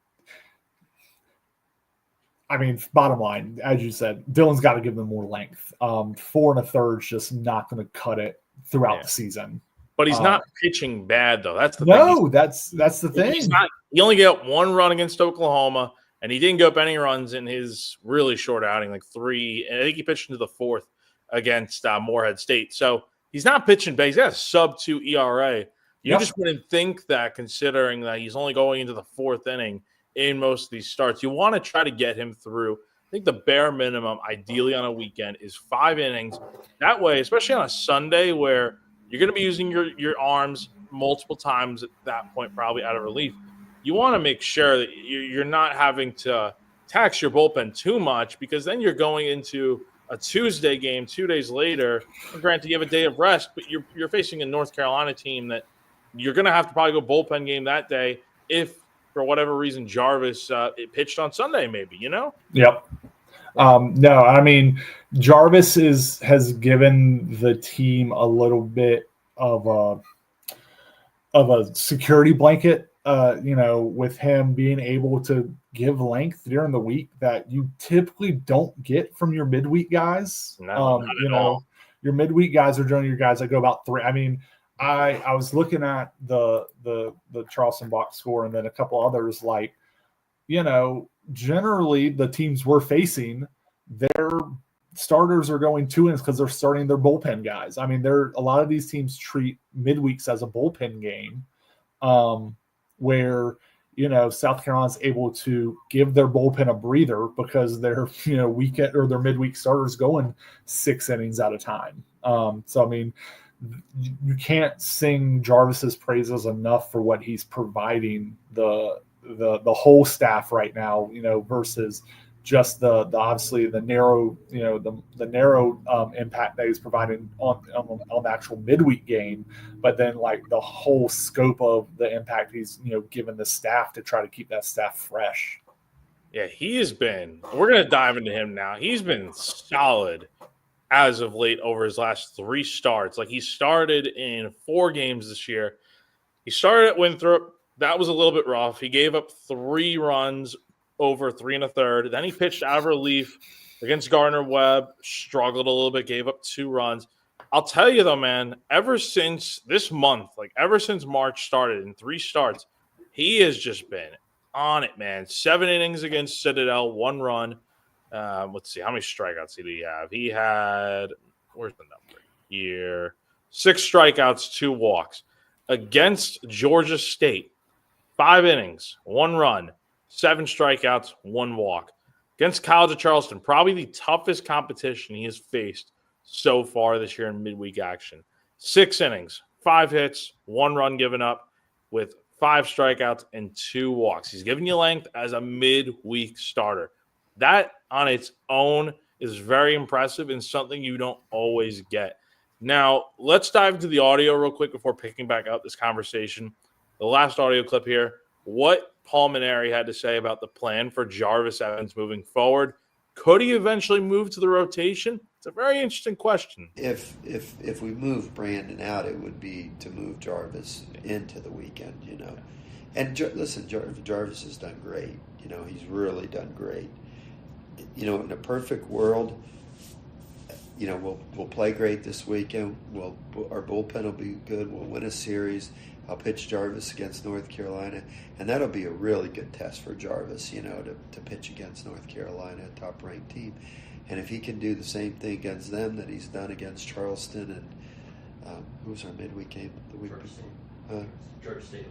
bottom line, as you said, Dylan's got to give them more length. 4 1/3 is just not going to cut it throughout the season. But he's not pitching bad, though. That's the thing. No, that's the thing. He only got 1 run against Oklahoma, and he didn't go up any runs in his really short outing, like 3. And I think he pitched into the 4th against Morehead State. So he's not pitching bad. He's got a sub-2 ERA. You just wouldn't think that, considering that he's only going into the 4th inning in most of these starts. You want to try to get him through. I think the bare minimum, ideally on a weekend, is 5 innings. That way, especially on a Sunday where you're going to be using your arms multiple times at that point, probably out of relief, you want to make sure that you're not having to tax your bullpen too much, because then you're going into a Tuesday game 2 days later. And granted, you have a day of rest, but you're facing a North Carolina team that you're going to have to probably go bullpen game that day if for whatever reason, Jarvis it pitched on Sunday, maybe, Yep. No, I mean, Jarvis has given the team a little bit of a security blanket, with him being able to give length during the week that you typically don't get from your midweek guys. No, not at all. Your midweek guys are generally your guys that go about 3. I mean, I was looking at the Charleston box score and then a couple others, like, generally the teams we're facing, their starters are going 2 innings because they're starting their bullpen guys. I mean, a lot of these teams treat midweeks as a bullpen game, where South Carolina's able to give their bullpen a breather because their weekend or their midweek starters going 6 innings at a time. So I mean, you can't sing Jarvis's praises enough for what he's providing the whole staff right now, versus just the obviously the narrow, the narrow impact that he's providing on the actual midweek game, but then like the whole scope of the impact he's given the staff to try to keep that staff fresh. Yeah, he has been. We're gonna dive into him now. He's been solid as of late over his last 3 starts. Like, he started in 4 games this year. He started at Winthrop. That was a little bit rough. He gave up 3 runs over 3 1/3. Then he pitched out of relief against Gardner-Webb, struggled a little bit, gave up 2 runs. I'll tell you though, man, ever since this month, like ever since March started in 3 starts, he has just been on it, man. 7 innings against Citadel, 1 run. Let's see, how many strikeouts did he have? He had, where's the number here? 6 strikeouts, 2 walks. Against Georgia State, 5 innings, 1 run, 7 strikeouts, 1 walk. Against College of Charleston, probably the toughest competition he has faced so far this year in midweek action. 6 innings, 5 hits, 1 run given up with 5 strikeouts and 2 walks. He's giving you length as a midweek starter. That on its own is very impressive and something you don't always get. Now, let's dive into the audio real quick before picking back up this conversation. The last audio clip here, what Paul Mainieri had to say about the plan for Jarvis Evans moving forward. Could he eventually move to the rotation? It's a very interesting question. If we move Brandon out, it would be to move Jarvis into the weekend, And listen, Jarvis has done great. He's really done great. In a perfect world, we'll play great this weekend. Our bullpen will be good. We'll win a series. I'll pitch Jarvis against North Carolina, and that'll be a really good test for Jarvis, to pitch against North Carolina, a top-ranked team. And if he can do the same thing against them that he's done against Charleston and who was our midweek game the week before?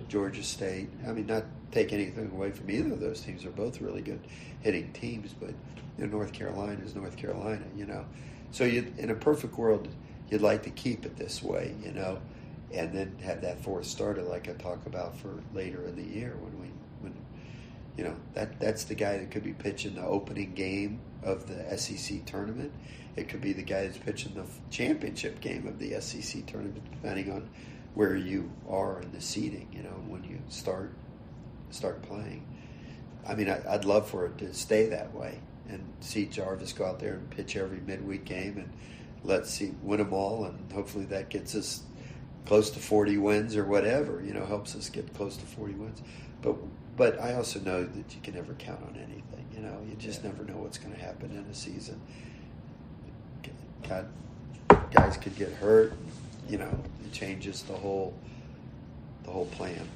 Georgia State. I mean, not take anything away from either of those teams. They're both really good hitting teams, but North Carolina is North Carolina, So in a perfect world, you'd like to keep it this way, and then have that 4th starter like I talk about for later in the year when that's the guy that could be pitching the opening game of the SEC tournament. It could be the guy that's pitching the championship game of the SEC tournament, depending on where you are in the seeding, when you start playing. I mean, I'd love for it to stay that way and see Jarvis go out there and pitch every midweek game and win them all, and hopefully that gets us close to 40 wins or whatever, helps us get close to 40 wins. But I also know that you can never count on anything, you just never know what's going to happen in a season. God, guys could get hurt, it changes the whole plan.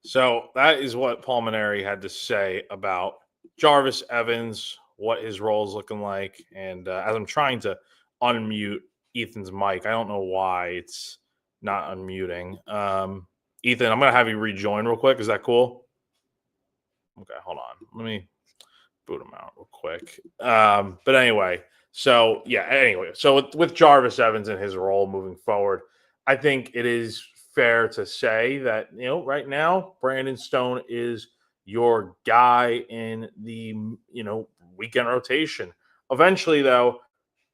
So that is what Paul Mainieri had to say about Jarvis Evans, what his role is looking like. And as I'm trying to unmute Ethan's mic, I don't know why it's not unmuting. Ethan, I'm going to have you rejoin real quick. Is that cool? Okay, hold on. Let me boot him out real quick. But anyway, so with Jarvis Evans and his role moving forward, I think it is fair to say that, right now, Brandon Stone is your guy in the, weekend rotation. Eventually, though,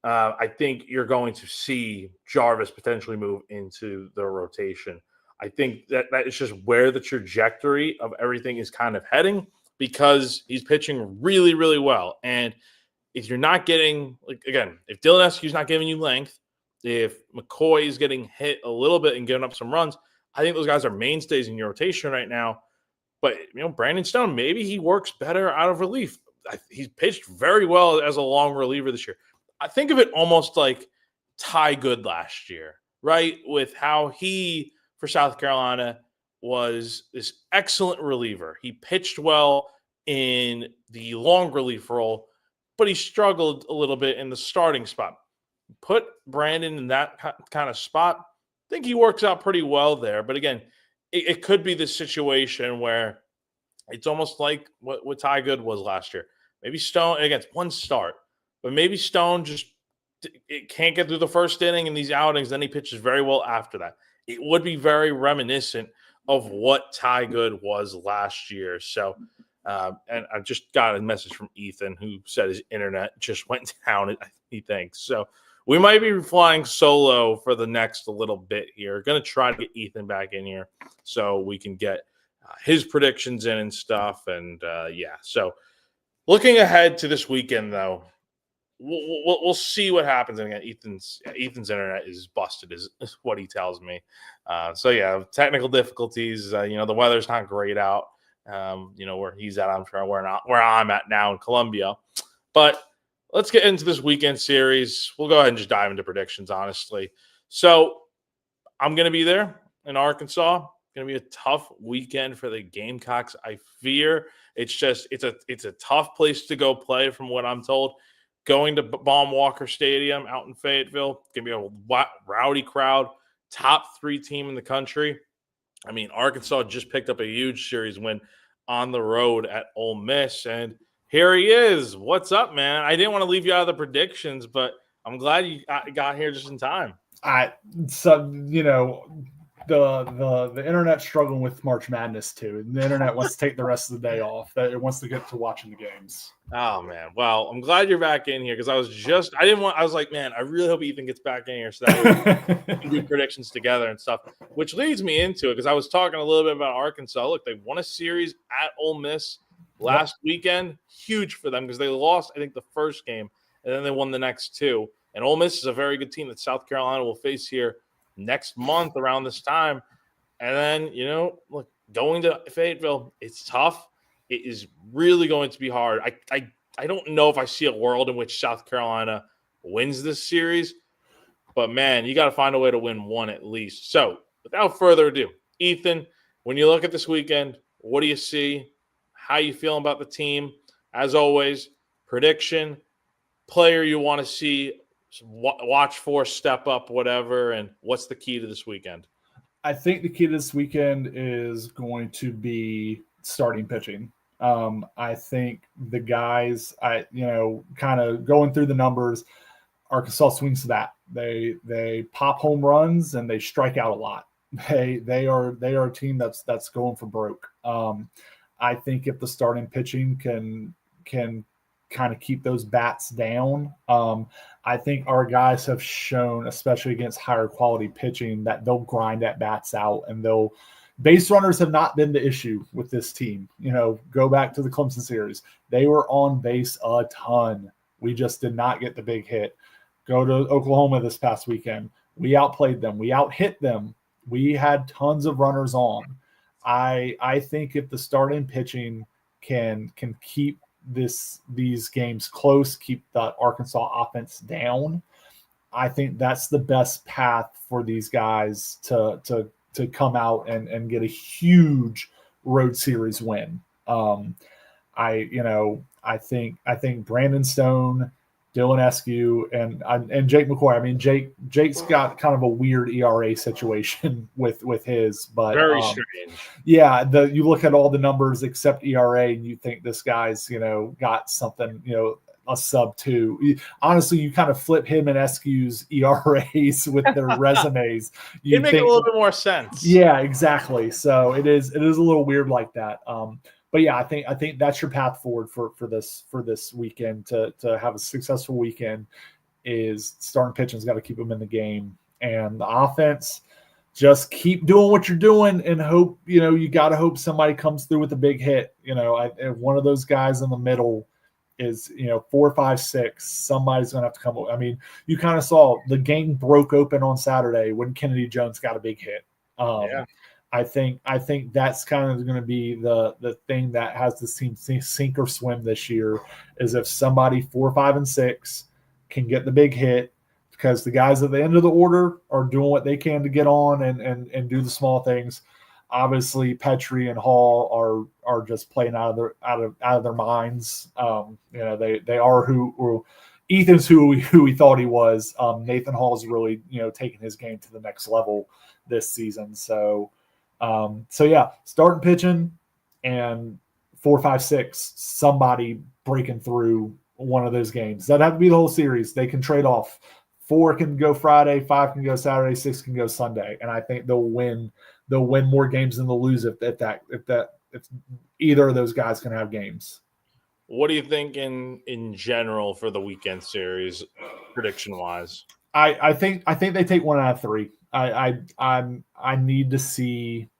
I think you're going to see Jarvis potentially move into the rotation. I think that is just where the trajectory of everything is kind of heading because he's pitching really, really well. And if you're not getting, like, again, if Dylan Eskew's not giving you length, if McCoy is getting hit a little bit and giving up some runs, I think those guys are mainstays in your rotation right now. But, Brandon Stone, maybe he works better out of relief. He's pitched very well as a long reliever this year. I think of it almost like Ty Good last year, right? With how he, for South Carolina, was this excellent reliever. He pitched well in the long relief role, but he struggled a little bit in the starting spot. Put Brandon in that kind of spot. I think he works out pretty well there. But again, it could be this situation where it's almost like what Ty Good was last year. Maybe Stone, again, it's one start, but maybe Stone just it can't get through the first inning in these outings. Then he pitches very well after that. It would be very reminiscent of what Ty Good was last year. So, and I just got a message from Ethan who said his internet just went down, he thinks. So we might be flying solo for the next little bit here. Going to try to get Ethan back in here so we can get his predictions in and stuff. And so looking ahead to this weekend, though, we'll see what happens. And again, Ethan's internet is busted, is what he tells me. Technical difficulties. The weather's not great out. Where he's at, I'm sure where I'm at now in Columbia. But let's get into this weekend series. We'll go ahead and just dive into predictions, honestly. So I'm going to be there in Arkansas. Going to be a tough weekend for the Gamecocks. I fear it's a tough place to go play, from what I'm told. Going to Baum Walker Stadium out in Fayetteville, going to be a rowdy crowd. Top 3 team in the country. I mean, Arkansas just picked up a huge series win on the road at Ole Miss, and here he is. What's up, man? I didn't want to leave you out of the predictions, but I'm glad you got here just in time. The internet's struggling with March Madness too. The internet wants to take the rest of the day off. It wants to get to watching the games. Oh man. Well, I'm glad you're back in here because I was like, man, I really hope Ethan gets back in here so that we can do predictions together and stuff. Which leads me into it because I was talking a little bit about Arkansas. Look, they won a series at Ole Miss last weekend. Huge for them because they lost, I think, the first game and then they won the next 2. And Ole Miss is a very good team that South Carolina will face here next month around this time. And then, look, going to Fayetteville, it's tough. It is really going to be hard. I don't know if I see a world in which South Carolina wins this series, but man, you got to find a way to win one at least. So without further ado, Ethan, when you look at this weekend, what do you see? How you feeling about the team? As always, prediction, player you want to see, watch for, step up, whatever, and what's the key to this weekend? I think the key to this weekend is going to be starting pitching. I think the guys, kind of going through the numbers, Arkansas swings to that. They pop home runs and they strike out a lot. They are a team that's going for broke. I think if the starting pitching can kind of keep those bats down, I think our guys have shown, especially against higher quality pitching, that they'll grind at bats out and base runners have not been the issue with this team. Go back to the Clemson series. They were on base a ton. We just did not get the big hit. Go to Oklahoma this past weekend. We outplayed them. We outhit them. We had tons of runners on. I think if the starting pitching can keep these games close, keep the Arkansas offense down, I think that's the best path for these guys to come out and get a huge road series win. I think Brandon Stone, Dylan Eskew, and Jake McCoy. I mean, Jake's got kind of a weird ERA situation with his, but very strange. Yeah, you look at all the numbers except ERA, and you think this guy's got something a sub-2. Honestly, you kind of flip him and Eskew's ERAs with their resumes. It makes a little bit more sense. Yeah, exactly. So it is a little weird like that. But yeah, I think that's your path forward for this weekend to have a successful weekend. Is starting pitching's got to keep them in the game, and the offense just keep doing what you're doing and hope, you got to hope somebody comes through with a big hit. One of those guys in the middle is, 4, 5, 6, somebody's going to have to come. I mean, you kind of saw the game broke open on Saturday when Kennedy Jones got a big hit. Yeah. I think that's kind of going to be the thing that has the team sink or swim this year, is if somebody 4, 5, and 6 can get the big hit, because the guys at the end of the order are doing what they can to get on and do the small things. Obviously, Petrie and Hall are just playing out of their minds. They are who Ethan's who we thought he was. Nathan Hall's really taking his game to the next level this season. So yeah, starting pitching and 4, 5, 6, somebody breaking through one of those games. That have to be the whole series. They can trade off. 4 can go Friday, 5 can go Saturday, 6 can go Sunday, and I think they'll win more games than they'll lose if either of those guys can have games. What do you think in general for the weekend series, prediction wise? I think they take 1 out of 3. I need to see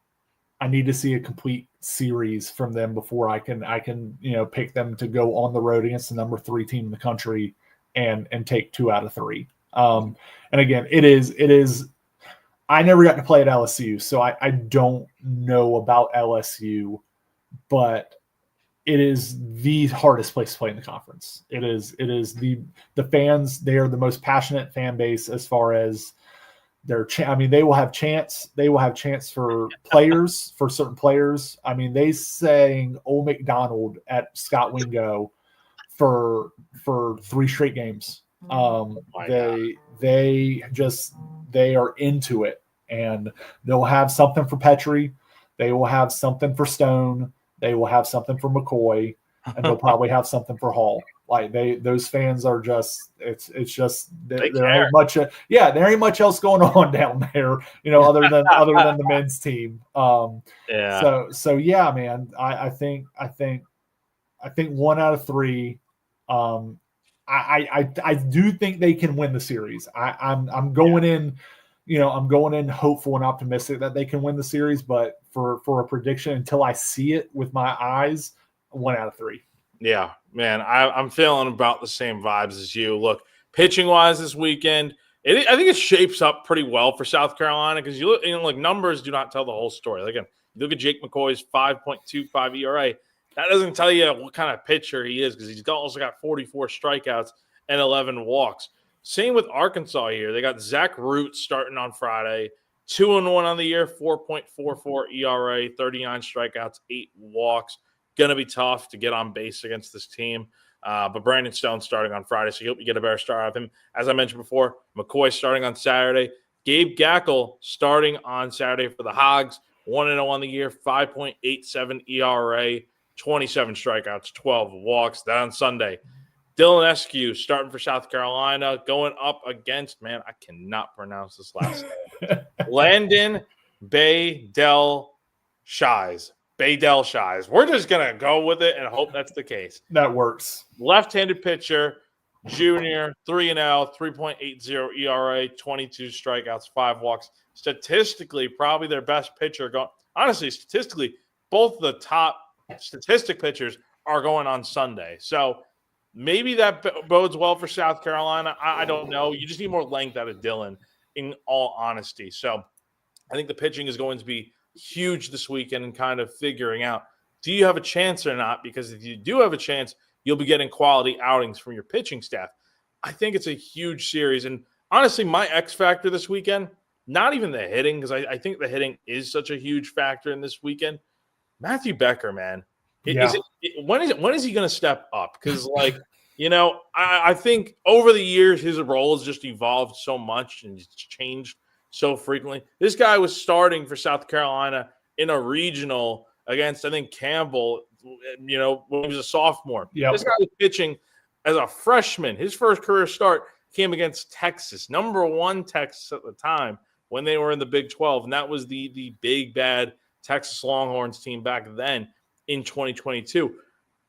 a complete series from them before I can pick them to go on the road against the number 3 team in the country and take 2 out of 3. And again, it is. I never got to play at LSU, so I don't know about LSU, but it is the hardest place to play in the conference. It is the fans. They are the most passionate fan base as far as their. They will have chants. They will have chants for players, for certain players. They sang Old McDonald at Scott Wingo for 3 straight games. They are into it, and they'll have something for Petrie. They will have something for Stone. They will have something for McCoy, and they'll probably have something for Hall. Like those fans are just, it's just there ain't much. There ain't much else going on down there, other than the men's team. Yeah. So yeah, man. I think 1 out of 3. I do think they can win the series. I'm going in, I'm going in hopeful and optimistic that they can win the series, but for a prediction, until I see it with my eyes, 1 out of 3. Yeah, man, I'm feeling about the same vibes as you. Look, pitching wise this weekend, I think it shapes up pretty well for South Carolina, because you look, numbers do not tell the whole story. Like, again, you look at Jake McCoy's 5.25 ERA. That doesn't tell you what kind of pitcher he is, because he's also got 44 strikeouts and 11 walks. Same with Arkansas here. They got Zach Root starting on Friday, 2-1 on the year, 4.44 ERA, 39 strikeouts, 8 walks. Going to be tough to get on base against this team. But Brandon Stone starting on Friday, so you hope you get a better start out of him. As I mentioned before, McCoy starting on Saturday. Gabe Gackle starting on Saturday for the Hogs, 1-0 on the year, 5.87 ERA, 27 strikeouts, 12 walks. Then on Sunday, Dylan Eskew starting for South Carolina, going up against, man, I cannot pronounce this last name, Landon Baydell Shies. We're just going to go with it and hope that's the case. That works. Left-handed pitcher, junior, 3-0, 3.80 ERA, 22 strikeouts, 5 walks. Statistically, probably their best pitcher. Honestly, statistically, both the top statistic pitchers are going on Sunday. So maybe that bodes well for South Carolina. I don't know. You just need more length out of Dylan, in all honesty. So I think the pitching is going to be huge this weekend, and kind of figuring out, do you have a chance or not? Because if you do have a chance, you'll be getting quality outings from your pitching staff. I think it's a huge series. And honestly, my X factor this weekend, not even the hitting, because I think the hitting is such a huge factor in this weekend. Matthew Becker, man. When is he going to step up? Because, I think over the years, his role has just evolved so much and it's changed so frequently. This guy was starting for South Carolina in a regional against, I think, Campbell, when he was a sophomore. Yep. This guy was pitching as a freshman. His first career start came against Texas, number 1 Texas at the time when they were in the Big 12. And that was the big, bad Texas Longhorns team back then in 2022.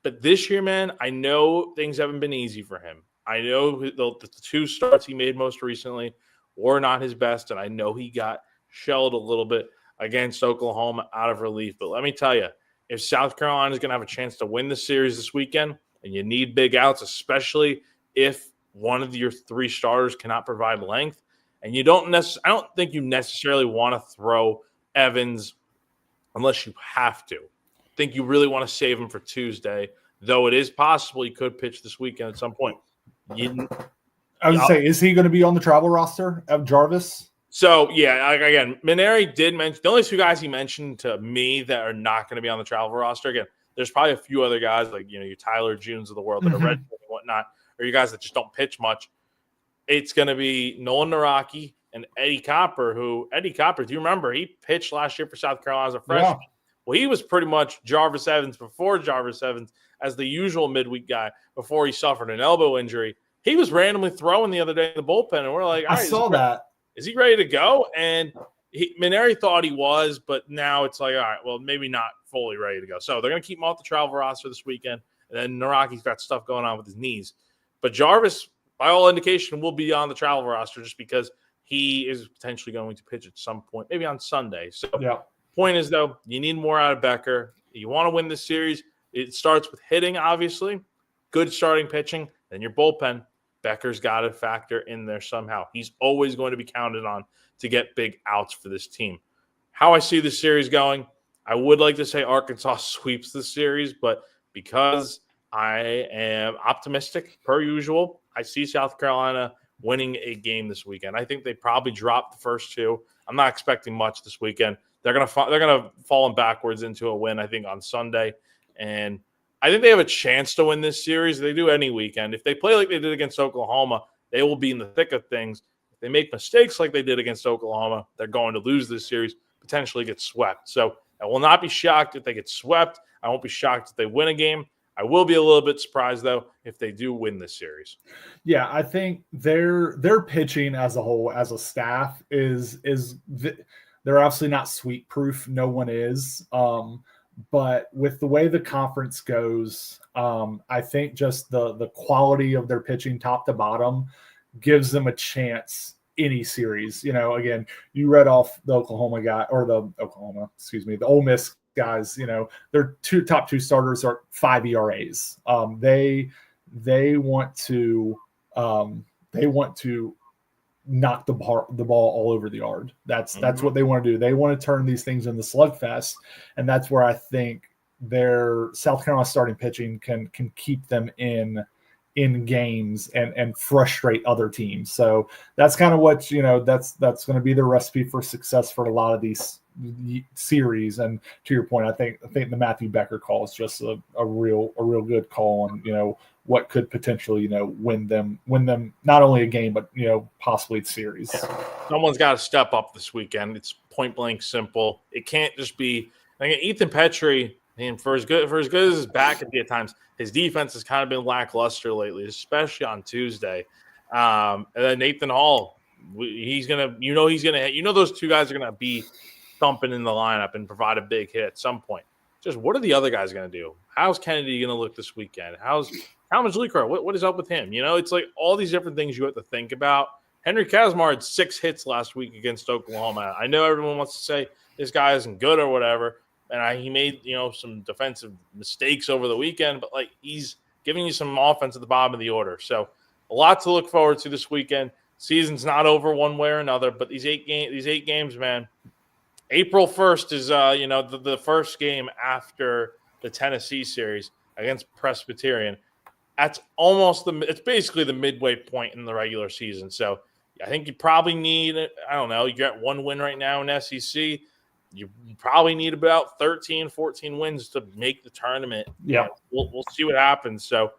But this year, man, I know things haven't been easy for him. I know the 2 starts he made most recently were not his best, and I know he got shelled a little bit against Oklahoma out of relief. But let me tell you, if South Carolina is going to have a chance to win the series this weekend, and you need big outs, especially if one of your 3 starters cannot provide length, and I don't think you necessarily want to throw Evans unless you have to. I think you really want to save him for Tuesday, though it is possible he could pitch this weekend at some point. I was going to say, is he going to be on the travel roster of Jarvis? So, yeah, again, Maneri did mention – the only 2 guys he mentioned to me that are not going to be on the travel roster, again, there's probably a few other guys like, your Tyler Junes of the world that are red and whatnot, or you guys that just don't pitch much. It's going to be Nolan Naraki and Eddie Copper, do you remember? He pitched last year for South Carolina as a freshman. Yeah. Well, he was pretty much Jarvis Evans before Jarvis Evans as the usual midweek guy before he suffered an elbow injury. He was randomly throwing the other day in the bullpen, and we're like, all right, I saw that. Is he ready to go? And Maneri thought he was, but now it's like, all right, well, maybe not fully ready to go. So they're going to keep him off the travel roster this weekend. And then Naraki's got stuff going on with his knees. But Jarvis, by all indication, will be on the travel roster just because he is potentially going to pitch at some point, maybe on Sunday. So Point is, though, you need more out of Becker. You want to win this series. It starts with hitting, obviously, good starting pitching, then your bullpen. Becker's got to factor in there somehow. He's always going to be counted on to get big outs for this team. How I see this series going, I would like to say Arkansas sweeps the series, but because I am optimistic, per usual, I see South Carolina winning a game this weekend. I think they probably drop the first 2. I'm not expecting much this weekend. They're gonna fall backwards into a win, I think, on Sunday, and I think they have a chance to win this series. They do any weekend. If they play like they did against Oklahoma, they will be in the thick of things. If they make mistakes like they did against Oklahoma, they're going to lose this series, potentially get swept. So I will not be shocked if they get swept. I won't be shocked if they win a game. I will be a little bit surprised, though, if they do win this series. Yeah, I think their pitching as a whole, as a staff, they're obviously not sweep proof. No one is. But with the way the conference goes, I think just the quality of their pitching top to bottom gives them a chance any series. Again, you read off the the Ole Miss guys, their top two starters are 5 ERAs. They want to knock the ball all over the yard. That's what they want to do. They want to turn these things into slugfest, and that's where I think their South Carolina starting pitching can keep them in games and frustrate other teams. So that's kind of what that's going to be the recipe for success for a lot of these series. And to your point, I think the Matthew Becker call is just a real good call on what could potentially win them not only a game but possibly a series. Someone's got to step up this weekend. It's point blank simple. It can't just be Ethan Petrie. And for as good as his back can be at times, his defense has kind of been lackluster lately, especially on Tuesday. And then Nathan Hall, he's gonna hit. Those 2 guys are gonna be thumping in the lineup and provide a big hit at some point. Just what are the other guys gonna do? How's Kennedy gonna look this weekend? How's Licor? What is up with him? It's like all these different things you have to think about. Henry Kazmar had 6 hits last week against Oklahoma. I know everyone wants to say this guy isn't good or whatever. And he made, some defensive mistakes over the weekend, but he's giving you some offense at the bottom of the order. So a lot to look forward to this weekend. Season's not over one way or another, but these 8 games, man. April 1st is the first game after the Tennessee series against Presbyterian. That's it's basically the midway point in the regular season. So I think you probably need, you got 1 win right now in SEC. You probably need about 13, 14 wins to make the tournament. Yeah. We'll see what happens. So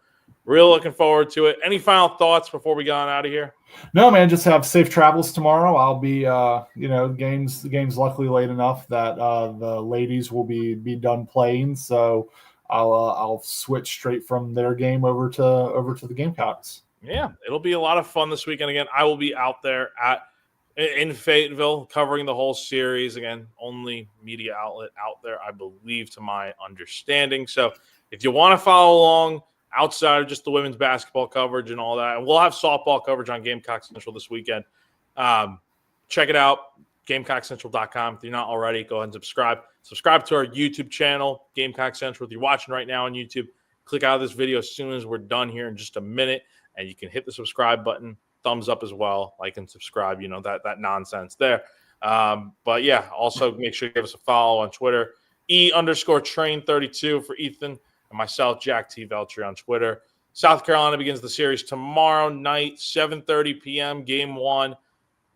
real looking forward to it. Any final thoughts before we get on out of here? No, man, just have safe travels tomorrow. I'll be, the game's luckily late enough that the ladies will be done playing. So I'll switch straight from their game over to the Gamecocks. Yeah, it'll be a lot of fun this weekend. Again, I will be out there in Fayetteville covering the whole series. Again, only media outlet out there, I believe, to my understanding. So if you want to follow along outside of just the women's basketball coverage and all that, and we'll have softball coverage on Gamecock Central this weekend. Check it out. GamecockCentral.com. If you're not already, go ahead and subscribe. Subscribe to our YouTube channel, Gamecock Central. If you're watching right now on YouTube, click out of this video as soon as we're done here in just a minute, and you can hit the subscribe button, thumbs up as well, like and subscribe, that nonsense there. But yeah, also make sure you give us a follow on Twitter, E_train32 for Ethan, and myself, Jack T. Veltri on Twitter. South Carolina begins the series tomorrow night, 7:30 p.m., game 1.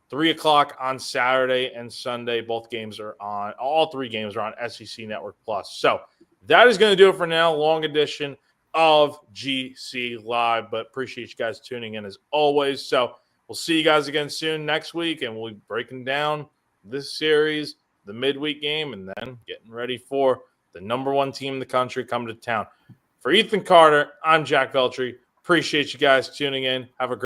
3 o'clock on Saturday and Sunday. Both games are on. All 3 games are on SEC Network Plus. So that is going to do it for now. Long edition of GC Live. But appreciate you guys tuning in as always. So we'll see you guys again soon next week. And we'll be breaking down this series, the midweek game, and then getting ready for the number 1 team in the country coming to town. For Ethan Carter, I'm Jack Veltri. Appreciate you guys tuning in. Have a great